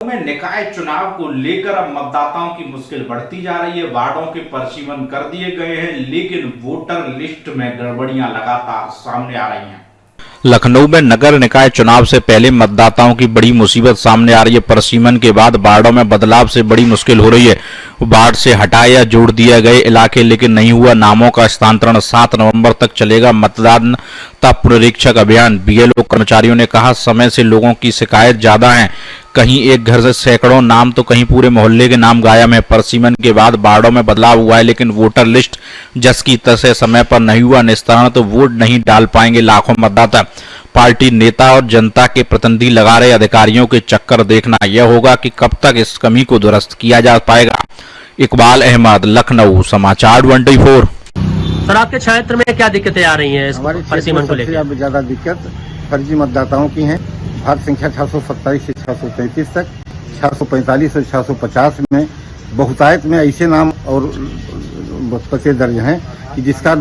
में निकाय चुनाव को लेकर अब मतदाताओं की मुश्किल बढ़ती जा रही है। वार्डों के परिसीमन कर दिए गए हैं, लेकिन वोटर लिस्ट में गड़बड़ियां लगातार सामने आ रही हैं। लखनऊ में नगर निकाय चुनाव से पहले मतदाताओं की बड़ी मुसीबत सामने आ रही है। परिसीमन के बाद वार्डों में बदलाव से बड़ी मुश्किल हो रही है। वार्ड से हटाए या जोड़ दिए गए इलाके लेकिन नहीं हुआ नामों का स्थानांतरण। 7 नवंबर तक चलेगा मतदाता पुनरीक्षक अभियान। बीएलओ कर्मचारियों ने कहा, समय से लोगों की शिकायत ज्यादा है। कहीं एक घर से सैकड़ों नाम तो कहीं पूरे मोहल्ले के नाम गायब हैं। परिसीमन के बाद वार्डों में बदलाव हुआ है, लेकिन वोटर लिस्ट जस की तसे समय पर नहीं हुआ निस्तारण, तो वोट नहीं डाल पाएंगे लाखों मतदाता। पार्टी नेता और जनता के प्रतिनिधि लगा रहे अधिकारियों के चक्कर देखना यह होगा कि कब तक इस कमी को दुरुस्त किया जा पाएगा। इकबाल अहमद, लखनऊ, समाचार 24। सर, आपके क्षेत्र में क्या दिक्कतें आ रही हैं इस परिसीमन को लेकर? सबसे ज्यादा दिक्कत फर्जी मतदाताओं की है। भारत संख्या 627 से 633 तक, 645 से 650 में बहुतायत में ऐसे नाम और पते दर्ज हैं कि जिसका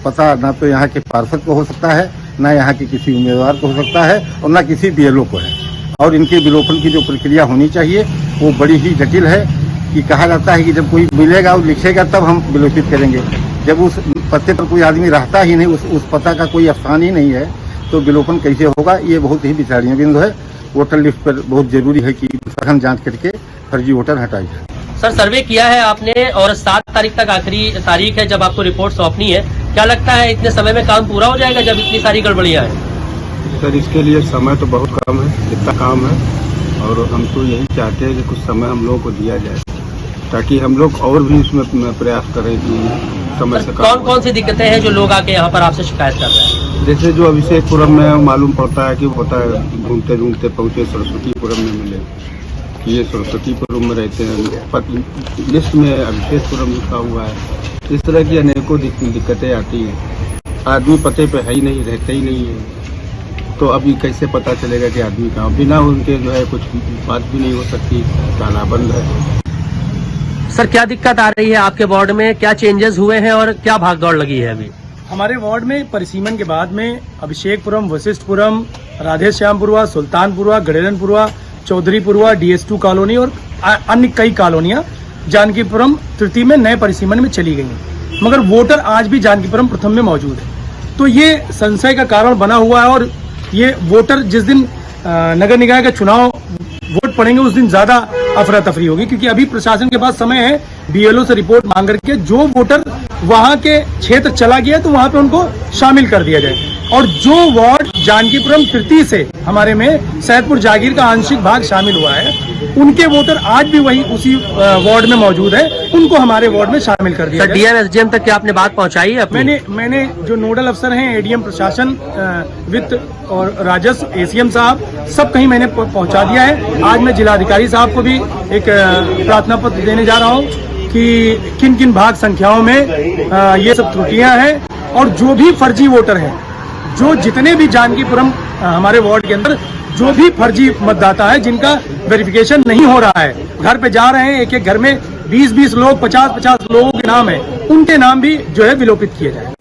पता ना तो यहाँ के पार्षद को हो सकता है, ना यहाँ के किसी उम्मीदवार को हो सकता है, और ना किसी बीएलओ को है। और इनके विलोपन की जो प्रक्रिया होनी चाहिए वो बड़ी ही जटिल है। कि कहा जाता है कि जब कोई मिलेगा और लिखेगा तब हम विलोपित करेंगे। जब उस पते पर कोई आदमी रहता ही नहीं, उस पता का कोई स्थान ही नहीं है, तो विलोपन कैसे होगा? ये बहुत ही विचारणीय बिंदु है। वोटर लिस्ट पर बहुत जरूरी है कि सघन जांच करके फर्जी वोटर हटाई जाए। सर, सर्वे किया है आपने और 7 तारीख तक आखिरी तारीख है जब आपको रिपोर्ट सौंपनी है। क्या लगता है इतने समय में काम पूरा हो जाएगा जब इतनी सारी गड़बड़ियां हैं? सर, इसके लिए समय तो बहुत कम है, इतना काम है, और हम तो यही चाहते हैं कि कुछ समय हम लोगों को दिया जाए ताकि हम लोग और भी इसमें प्रयास करें कि समय से। कौन कौन सी दिक्कतें हैं जो लोग आके यहाँ पर आपसे शिकायत कर रहे हैं? जैसे जो अभिषेकपुरम में मालूम पड़ता है कि होता है, घूमते घूमते पहुँचे सरस्वतीपुरम में मिले कि ये सरस्वतीपुरम में रहते हैं, पर लिस्ट में अभिषेकपुरम लिखा हुआ है। इस तरह की अनेकों दिक्कतें आती हैं। आदमी पते पे है ही नहीं, रहते ही नहीं है, तो अभी कैसे पता चलेगा कि आदमी कहाँ? बिना उनके जो है कुछ बात भी नहीं हो सकती, तालाबंद है। सर, क्या दिक्कत आ रही है आपके वार्ड में? क्या चेंजेस हुए हैं और क्या भागदौड़ लगी है अभी? हमारे वार्ड में परिसीमन के बाद में अभिषेकपुरम, वशिष्ठपुरम, राधेश्यामपुरवा, सुल्तानपुरवा, गडेरनपुरवा, चौधरीपुरवा, DS2 कॉलोनी और अन्य कई कॉलोनियां जानकीपुरम तृतीय में नए परिसीमन में चली गई हैं, मगर वोटर आज भी जानकीपुरम प्रथम में मौजूद है। तो ये संशय का कारण बना हुआ है और ये वोटर जिस दिन नगर निकाय का चुनाव वोट पड़ेंगे उस दिन ज्यादा अफरा तफरी होगी, क्योंकि अभी प्रशासन के पास समय है बीएलओ से रिपोर्ट मांग करके जो वोटर वहां के क्षेत्र चला गया तो वहां पे उनको शामिल कर दिया जाए। और जो वार्ड जानकीपुरम तृतीय से हमारे में सैदपुर जागीर का आंशिक भाग शामिल हुआ है, उनके वोटर आज भी वही उसी वार्ड में मौजूद है, उनको हमारे वार्ड में शामिल कर दिया। डीएम एसडीएम तक क्या आपने बात पहुंचाई है? मैंने जो नोडल अफसर हैं, एडीएम प्रशासन, वित्त और राजस्व, एसीएम साहब, सब कहीं मैंने पहुंचा दिया है। आज मैं जिलाधिकारी साहब को भी एक प्रार्थना पत्र देने जा रहा हूं कि किन किन भाग संख्याओं में ये सब त्रुटियां हैं, और जो भी फर्जी वोटर हैं, जो जितने भी जानकीपुरम हमारे वार्ड के अंदर जो भी फर्जी मतदाता है जिनका वेरिफिकेशन नहीं हो रहा है, घर पे जा रहे हैं, एक एक घर में 20-20 लोग, 50-50 लोगों के नाम है, उनके नाम भी जो है विलोपित किए जाए।